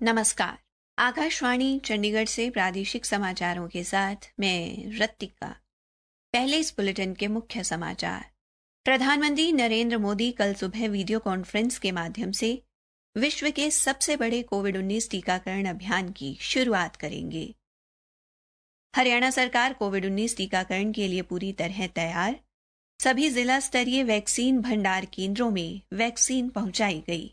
नमस्कार। आकाशवाणी चंडीगढ़ से प्रादेशिक समाचारों के साथ मैं रत्तिका। पहले इस बुलेटिन के मुख्य समाचार। प्रधानमंत्री नरेंद्र मोदी कल सुबह वीडियो कॉन्फ्रेंस के माध्यम से विश्व के सबसे बड़े कोविड-19 टीकाकरण अभियान की शुरुआत करेंगे। हरियाणा सरकार कोविड-19 टीकाकरण के लिए पूरी तरह तैयार। सभी जिला स्तरीय वैक्सीन भंडार केंद्रों में वैक्सीन पहुंचाई गई।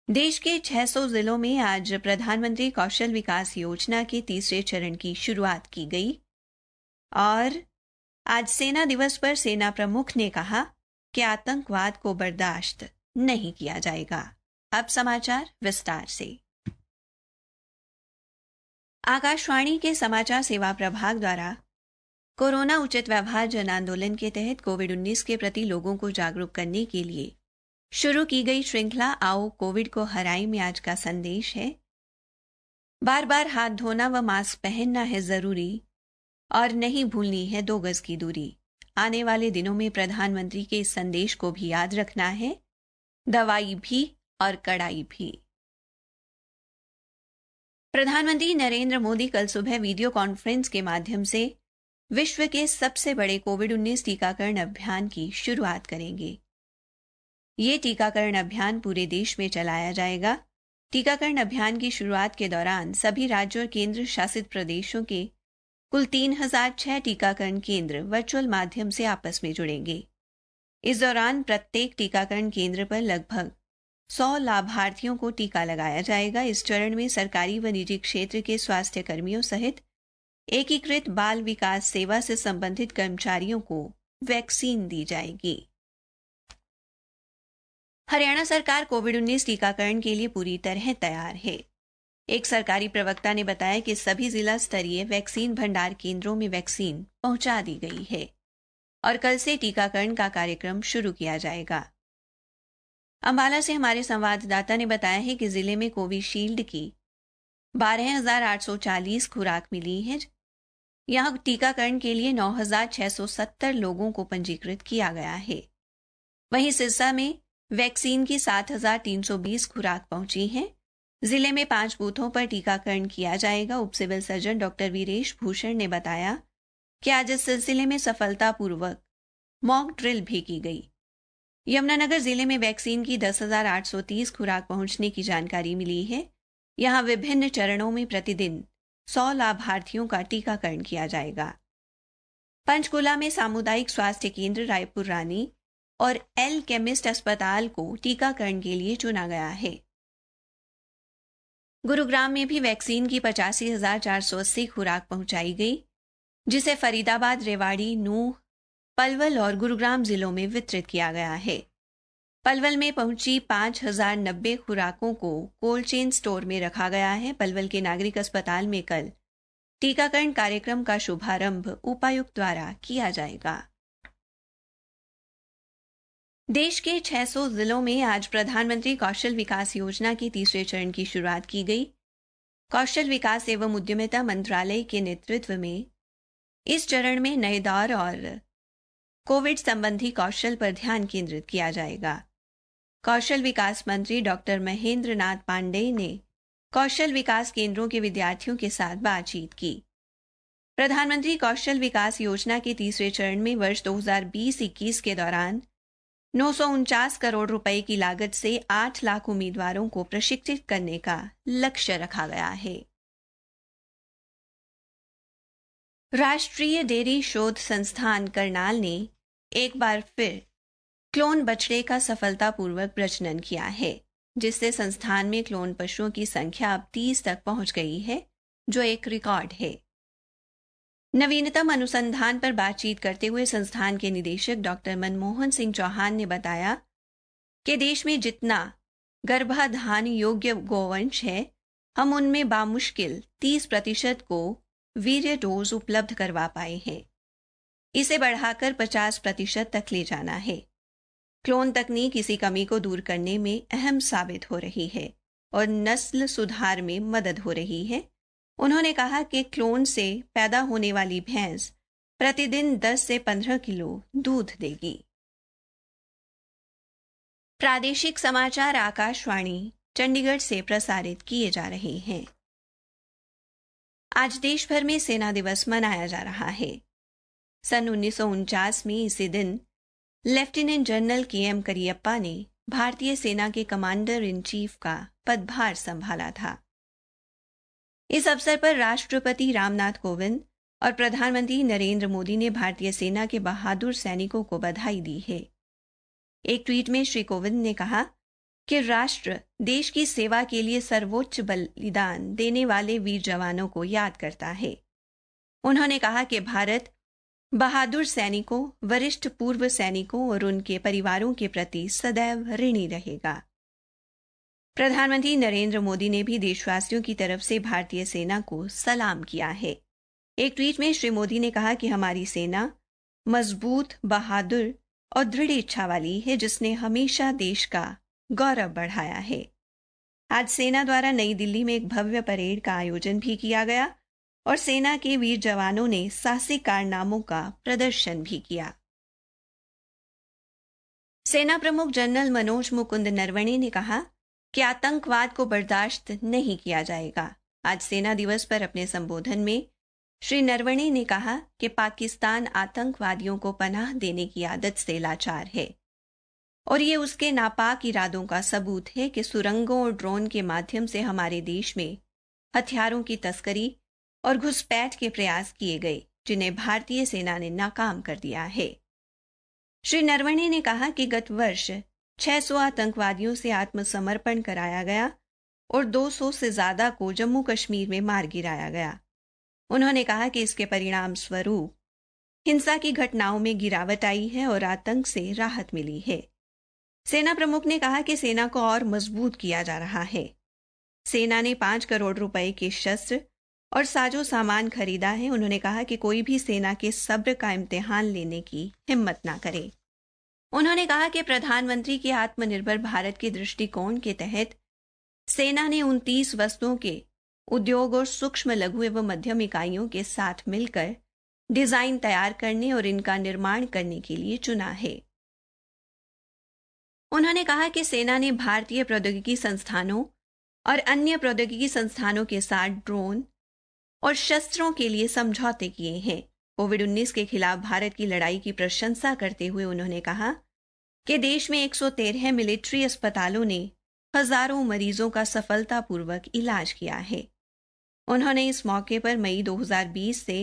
देश के 600 जिलों में आज प्रधानमंत्री कौशल विकास योजना के तीसरे चरण की शुरुआत की गई और आज सेना दिवस पर सेना प्रमुख ने कहा कि आतंकवाद को बर्दाश्त नहीं किया जाएगा। अब समाचार विस्तार से। आकाशवाणी के समाचार सेवा प्रभाग द्वारा कोरोना उचित व्यवहार जन आंदोलन के तहत कोविड-19 के प्रति लोगों को जागरूक करने के लिए शुरू की गई श्रृंखला आओ कोविड को हराएं में आज का संदेश है, बार बार हाथ धोना व मास्क पहनना है जरूरी और नहीं भूलनी है 2 गज की दूरी। आने वाले दिनों में प्रधानमंत्री के इस संदेश को भी याद रखना है, दवाई भी और कड़ाई भी। प्रधानमंत्री नरेंद्र मोदी कल सुबह वीडियो कॉन्फ्रेंस के माध्यम से विश्व के सबसे बड़े कोविड-19 टीकाकरण अभियान की शुरुआत करेंगे। ये टीकाकरण अभियान पूरे देश में चलाया जाएगा। टीकाकरण अभियान की शुरुआत के दौरान सभी राज्यों और केंद्र शासित प्रदेशों के कुल 3006 टीकाकरण केंद्र वर्चुअल माध्यम से आपस में जुड़ेंगे। इस दौरान प्रत्येक टीकाकरण केंद्र पर लगभग 100 लाभार्थियों को टीका लगाया जाएगा। इस चरण में सरकारी व निजी क्षेत्र के स्वास्थ्य कर्मियों सहित एकीकृत बाल विकास सेवा से संबंधित कर्मचारियों को वैक्सीन दी जाएगी। हरियाणा सरकार कोविड-19 टीकाकरण के लिए पूरी तरह तैयार है। एक सरकारी प्रवक्ता ने बताया कि सभी जिला स्तरीय वैक्सीन भंडार केंद्रों में वैक्सीन पहुंचा दी गई है और कल से टीकाकरण का कार्यक्रम शुरू किया जाएगा। अंबाला से हमारे संवाददाता ने बताया है कि जिले में कोविशील्ड की 12,840 खुराक मिली है। यहां टीकाकरण के लिए 9,670 लोगों को पंजीकृत किया गया है। वहीं सिरसा में वैक्सीन की 7,320 खुराक पहुंची हैं। जिले में 5 बूथों पर टीकाकरण किया जाएगा। उप civil surgeon doctor Viresh Bhushan ने बताया कि आज इस सिलसिले में सफलतापूर्वक मॉक ड्रिल भी की गई। यमुनानगर जिले में वैक्सीन की 10,830 खुराक पहुंचने की जानकारी मिली है। यहां विभिन्न चरणों में प्रतिदिन 100 लाभार्थियों का टीकाकरण किया जाएगा। पंचकुला में सामुदायिक स्वास्थ्य केंद्र रायपुर रानी और एल केमिस्ट अस्पताल को टीकाकरण के लिए चुना गया है। गुरुग्राम में भी वैक्सीन की 85,480 खुराक पहुंचाई गई, जिसे फरीदाबाद, रेवाड़ी, नूंह, पलवल और गुरुग्राम जिलों में वितरित किया गया है। पलवल में पहुंची 5,090 खुराकों को कोल्ड चेन स्टोर में रखा गया है। पलवल के नागरिक अस्पताल में कल टीकाकरण कार्यक्रम का शुभारंभ उपायुक्त द्वारा किया जाएगा। देश के 600 जिलों में आज प्रधानमंत्री कौशल विकास योजना के तीसरे चरण की शुरुआत की गई। कौशल विकास एवं उद्यमिता मंत्रालय के नेतृत्व में इस चरण में नए दौर और कोविड संबंधी कौशल पर ध्यान केंद्रित किया जाएगा। कौशल विकास मंत्री डॉक्टर महेंद्र नाथ पांडेय ने कौशल विकास केंद्रों के विद्यार्थियों के साथ बातचीत की। प्रधानमंत्री कौशल विकास योजना के तीसरे चरण में वर्ष 2020-21 के दौरान 949 करोड़ रुपए की लागत से 8 लाख उम्मीदवारों को प्रशिक्षित करने का लक्ष्य रखा गया है। राष्ट्रीय डेयरी शोध संस्थान करनाल ने एक बार फिर क्लोन बछड़े का सफलतापूर्वक प्रजनन किया है, जिससे संस्थान में क्लोन पशुओं की संख्या अब 30 तक पहुंच गई है, जो एक रिकॉर्ड है। नवीनतम अनुसंधान पर बातचीत करते हुए संस्थान के निदेशक डॉक्टर मनमोहन सिंह चौहान ने बताया कि देश में जितना गर्भाधान योग्य गोवंश है, हम उनमें बामुश्किल 30% को वीर्य डोज उपलब्ध करवा पाए हैं। इसे बढ़ाकर 50% तक ले जाना है। क्लोन तकनीक इसी कमी को दूर करने में अहम साबित हो रही है और नस्ल सुधार में मदद हो रही है। उन्होंने कहा कि क्लोन से पैदा होने वाली भैंस प्रतिदिन 10 से 15 किलो दूध देगी। प्रादेशिक समाचार आकाशवाणी चंडीगढ़ से प्रसारित किए जा रहे हैं। आज देश भर में सेना दिवस मनाया जा रहा है। सन 1949 में इसी दिन लेफ्टिनेंट जनरल के.एम. करियप्पा ने भारतीय सेना के कमांडर इन चीफ का पदभार संभाला था। इस अवसर पर राष्ट्रपति रामनाथ कोविंद और प्रधानमंत्री नरेंद्र मोदी ने भारतीय सेना के बहादुर सैनिकों को बधाई दी है। एक ट्वीट में श्री कोविंद ने कहा कि राष्ट्र देश की सेवा के लिए सर्वोच्च बलिदान देने वाले वीर जवानों को याद करता है। उन्होंने कहा कि भारत बहादुर सैनिकों, वरिष्ठ पूर्व सैनिकों और उनके परिवारों के प्रति सदैव ऋणी रहेगा। प्रधानमंत्री नरेंद्र मोदी ने भी देशवासियों की तरफ से भारतीय सेना को सलाम किया है। एक ट्वीट में श्री मोदी ने कहा कि हमारी सेना मजबूत, बहादुर और दृढ़ इच्छा वाली है, जिसने हमेशा देश का गौरव बढ़ाया है। आज सेना द्वारा नई दिल्ली में एक भव्य परेड का आयोजन भी किया गया और सेना के वीर जवानों ने साहसिक कारनामों का प्रदर्शन भी किया। सेना प्रमुख जनरल मनोज मुकुंद नरवणे ने कहा कि आतंकवाद को बर्दाश्त नहीं किया जाएगा। आज सेना दिवस पर अपने संबोधन में श्री नरवणे ने कहा कि पाकिस्तान आतंकवादियों को पनाह देने की आदत से लाचार है और ये उसके नापाक इरादों का सबूत है कि सुरंगों और ड्रोन के माध्यम से हमारे देश में हथियारों की तस्करी और घुसपैठ के प्रयास किए गए, जिन्हें भारतीय सेना ने नाकाम कर दिया है। श्री नरवणे ने कहा कि गत वर्ष 600 आतंकवादियों से आत्मसमर्पण कराया गया और 200 से ज्यादा को जम्मू कश्मीर में मार गिराया गया। उन्होंने कहा कि इसके परिणाम स्वरूप हिंसा की घटनाओं में गिरावट आई है और आतंक से राहत मिली है। सेना प्रमुख ने कहा कि सेना को और मजबूत किया जा रहा है। सेना ने 5 करोड़ रुपए के शस्त्र और साजो सामान खरीदा है। उन्होंने कहा कि कोई भी सेना के सब्र का इम्तिहान लेने की हिम्मत ना करे। उन्होंने कहा कि प्रधानमंत्री के आत्मनिर्भर भारत के दृष्टिकोण के तहत सेना ने 29 वस्तुओं के उद्योग और सूक्ष्म, लघु एवं मध्यम इकाइयों के साथ मिलकर डिजाइन तैयार करने और इनका निर्माण करने के लिए चुना है। उन्होंने कहा कि सेना ने भारतीय प्रौद्योगिकी संस्थानों और अन्य प्रौद्योगिकी संस्थानों के साथ ड्रोन और शस्त्रों के लिए समझौते किए हैं। कोविड-19 के खिलाफ भारत की लड़ाई की प्रशंसा करते हुए उन्होंने कहा कि देश में 113 मिलिट्री अस्पतालों ने हजारों मरीजों का सफलतापूर्वक इलाज किया है। उन्होंने इस मौके पर मई 2020 से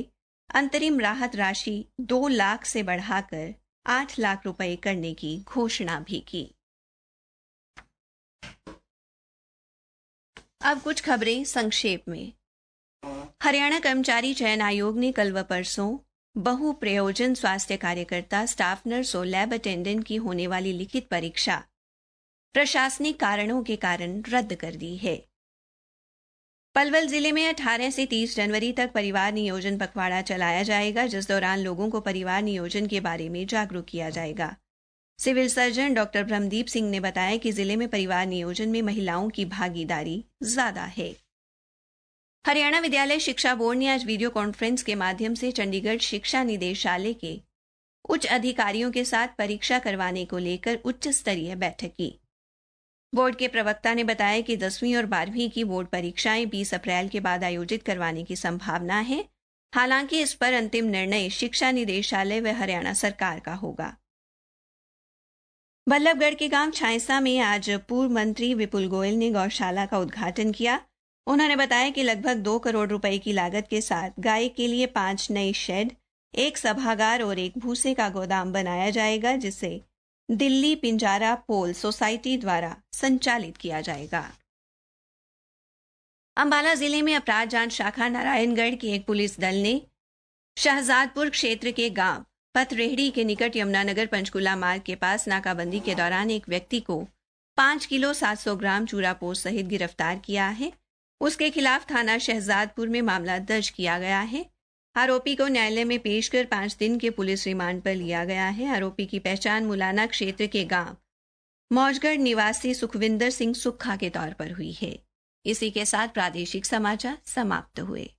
अंतरिम राहत राशि 2 लाख से बढ़ाकर 8 लाख रुपए करने की घोषणा भी की। अब कुछ खबरें संक्षेप में। हरियाणा कर्मचारी चयन आयोग ने कल व परसों बहु प्रयोजन स्वास्थ्य कार्यकर्ता, स्टाफ नर्स और लैब अटेंडेंट की होने वाली लिखित परीक्षा प्रशासनिक कारणों के कारण रद्द कर दी है। पलवल जिले में 18 से 30 जनवरी तक परिवार नियोजन पखवाड़ा चलाया जाएगा, जिस दौरान लोगों को परिवार नियोजन के बारे में जागरूक किया जाएगा। Civil surgeon doctor Brahmdeep Singh ने बताया कि जिले में परिवार नियोजन में महिलाओं की भागीदारी ज्यादा है। हरियाणा विद्यालय शिक्षा बोर्ड ने आज वीडियो कॉन्फ्रेंस के माध्यम से चंडीगढ़ शिक्षा निदेशालय के उच्च अधिकारियों के साथ परीक्षा करवाने को लेकर उच्च स्तरीय बैठक की। बोर्ड के प्रवक्ता ने बताया कि 10वीं और 12वीं की बोर्ड परीक्षाएं 20 अप्रैल के बाद आयोजित करवाने की संभावना है। हालांकि इस पर अंतिम निर्णय शिक्षा निदेशालय व हरियाणा सरकार का होगा। बल्लभगढ़ के गांव छायसा में आज पूर्व मंत्री विपुल गोयल ने गौशाला का उद्घाटन किया। उन्होंने बताया कि लगभग 2 करोड़ रुपए की लागत के साथ गाय के लिए 5 नए शेड, 1 सभागार और 1 भूसे का गोदाम बनाया जाएगा, जिसे दिल्ली पिंजारा पोल सोसाइटी द्वारा संचालित किया जाएगा। अंबाला जिले में अपराध जांच शाखा नारायणगढ़ के एक पुलिस दल ने शहजादपुर क्षेत्र के गांव पथरेहड़ी के निकट यमुनानगर पंचकुला मार्ग के पास नाकाबंदी के दौरान एक व्यक्ति को 5 किलो 700 ग्राम चूरापोस्ट सहित गिरफ्तार किया है। उसके खिलाफ थाना शहजादपुर में मामला दर्ज किया गया है। आरोपी को न्यायालय में पेश कर 5 दिन के पुलिस रिमांड पर लिया गया है। आरोपी की पहचान मुलाना क्षेत्र के गांव मौजगढ़ निवासी सुखविंदर सिंह सुक्खा के तौर पर हुई है। इसी के साथ प्रादेशिक समाचार समाप्त हुए।